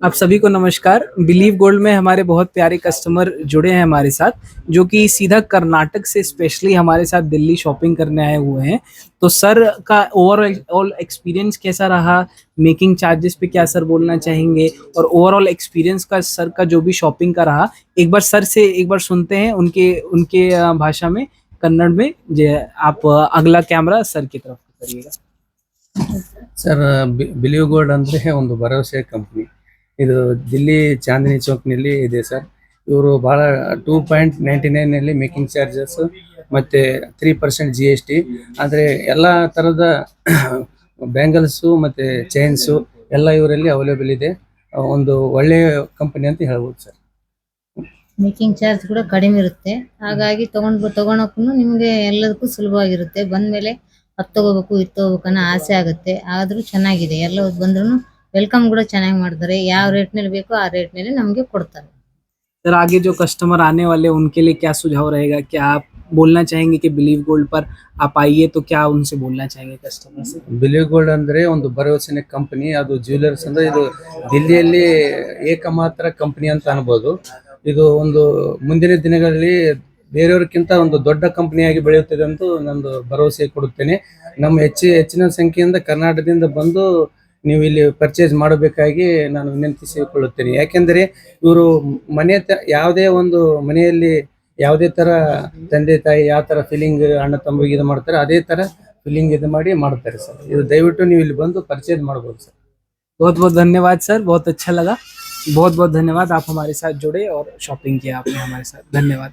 आप सभी को नमस्कार। बिलीव गोल्ड में हमारे बहुत प्यारे कस्टमर जुड़े हैं हमारे साथ, जो कि सीधा कर्नाटक से स्पेशली हमारे साथ दिल्ली शॉपिंग करने आए हुए हैं। तो सर का ओवरऑल एक्सपीरियंस कैसा रहा? मेकिंग चार्जेस पे क्या सर बोलना चाहेंगे? और ओवरऑल एक्सपीरियंस का सर का जो भी शॉपिंग का रहा, एक बार सर से एक बार सुनते हैं उनके उनके भाषा में, कन्नड़ में। आप अगला कैमरा सर की तरफ करिएगा। ಸರ್ ಬಿಲಿವ್ ಗೋಲ್ಡ್ ಅಂದರೆ ಒಂದು ಭರವಸೆ ಕಂಪ್ನಿ. ಇದು ದಿಲ್ಲಿ ಚಾಂದಿನಿ ಚೌಕ್ನಲ್ಲಿ ಇದೆ ಸರ್. ಇವರು ಭಾಳ 2.99 ಮೇಕಿಂಗ್ ಚಾರ್ಜಸ್ ಮತ್ತು 3% GST. ಅಂದರೆ ಎಲ್ಲ ಥರದ ಬ್ಯಾಂಗಲ್ಸು ಮತ್ತು ಚೈನ್ಸು ಎಲ್ಲ ಇವರಲ್ಲಿ ಅವೈಲೇಬಲ್ ಇದೆ. ಒಂದು ಒಳ್ಳೆಯ ಕಂಪನಿ ಅಂತ ಹೇಳ್ಬೋದು ಸರ್. ಮೇಕಿಂಗ್ ಚಾರ್ಜ್ ಕೂಡ ಕಡಿಮೆ ಇರುತ್ತೆ, ಹಾಗಾಗಿ ತಗೊಳಕ್ಕೂ ನಿಮಗೆ ಎಲ್ಲದಕ್ಕೂ ಸುಲಭವಾಗಿರುತ್ತೆ. ಬಂದ್ಮೇಲೆ ಅದು ತಗೋಬೇಕು ಇದು ತಗೋಬೇಕು ಅನ್ನೋ ಆಸೆ ಆಗುತ್ತೆ. ಆದ್ರೂ ಚೆನ್ನಾಗಿದೆ, ಎಲ್ಲ ಬಂದ್ರೂ ವೆಲ್ಕಮ್ ಕೂಡ ಚೆನ್ನಾಗಿ ಮಾಡ್ತಾರೆ. ಯಾವ ರೇಟ್ನಲ್ಲಿ ಬೇಕೋ ಆ ರೇಟ್ನಲ್ಲಿ ನಮಗೆ ಕೊಡ್ತಾರೆ. सर आगे जो कस्टमर आने वाले उनके लिए क्या सुझाव रहेगा? क्या आप बोलना चाहेंगे कि बिलीव गोल्ड पर आप आइए, तो क्या उनसे बोलना चाहेंगे कस्टमर से? ಬಿಲಿವ್ ಗೋಲ್ಡ್ ಅಂದರೆ ಒಂದು ಭರವಸೆನ ಕಂಪನಿ. ಅದು ಜ್ಯುವೆಲರ್ಸ್ ಅಂದರೆ ಇದು ದಿಲ್ಲಿಯಲ್ಲಿ ಏಕಮಾತ್ರ ಕಂಪನಿ ಅಂತ ಅನ್ಬೋದು. ಇದು ಒಂದು ಮುಂದಿನ ದಿನಗಳಲ್ಲಿ ಬೇರೆಯವ್ರಿಗಿಂತ ಒಂದು ದೊಡ್ಡ ಕಂಪನಿಯಾಗಿ ಬೆಳೆಯುತ್ತದೆ ಅಂತ ನಂದು ಭರವಸೆ ಕೊಡುತ್ತೇನೆ. ನಮ್ಮ ಹೆಚ್ಚಿನ ಸಂಖ್ಯೆಯಿಂದ ಕರ್ನಾಟಕದಿಂದ ಬಂದು ನೀವು ಇಲ್ಲಿ ಪರ್ಚೇಸ್ ಮಾಡಬೇಕಾಗಿ ನಾನು ವಿನಂತಿಸಿಕೊಳ್ಳುತ್ತೇನೆ. ಯಾಕೆಂದರೆ ಇವರು ಯಾವುದೇ ಒಂದು ಮನೆಯಲ್ಲಿ ಯಾವುದೇ ಥರ ತಂದೆ ತಾಯಿ ಯಾವ ಥರ ಫೀಲಿಂಗ್ ಅಣ್ಣ ತಮ್ಮಗೆ ಇದು ಮಾಡ್ತಾರೆ, ಅದೇ ಥರ ಫೀಲಿಂಗ್ ಇದು ಮಾಡಿ ಮಾಡ್ತಾರೆ ಸರ್. ಇದು ದಯವಿಟ್ಟು ನೀವು ಇಲ್ಲಿ ಬಂದು ಪರ್ಚೇಸ್ ಮಾಡ್ಬೋದು ಸರ್. बहुत बहुत धन्यवाद सर, बहुत अच्छा लगा। बहुत बहुत धन्यवाद, आप हमारे साथ जुड़े और शॉपिंग किया आपने हमारे साथ। धन्यवाद।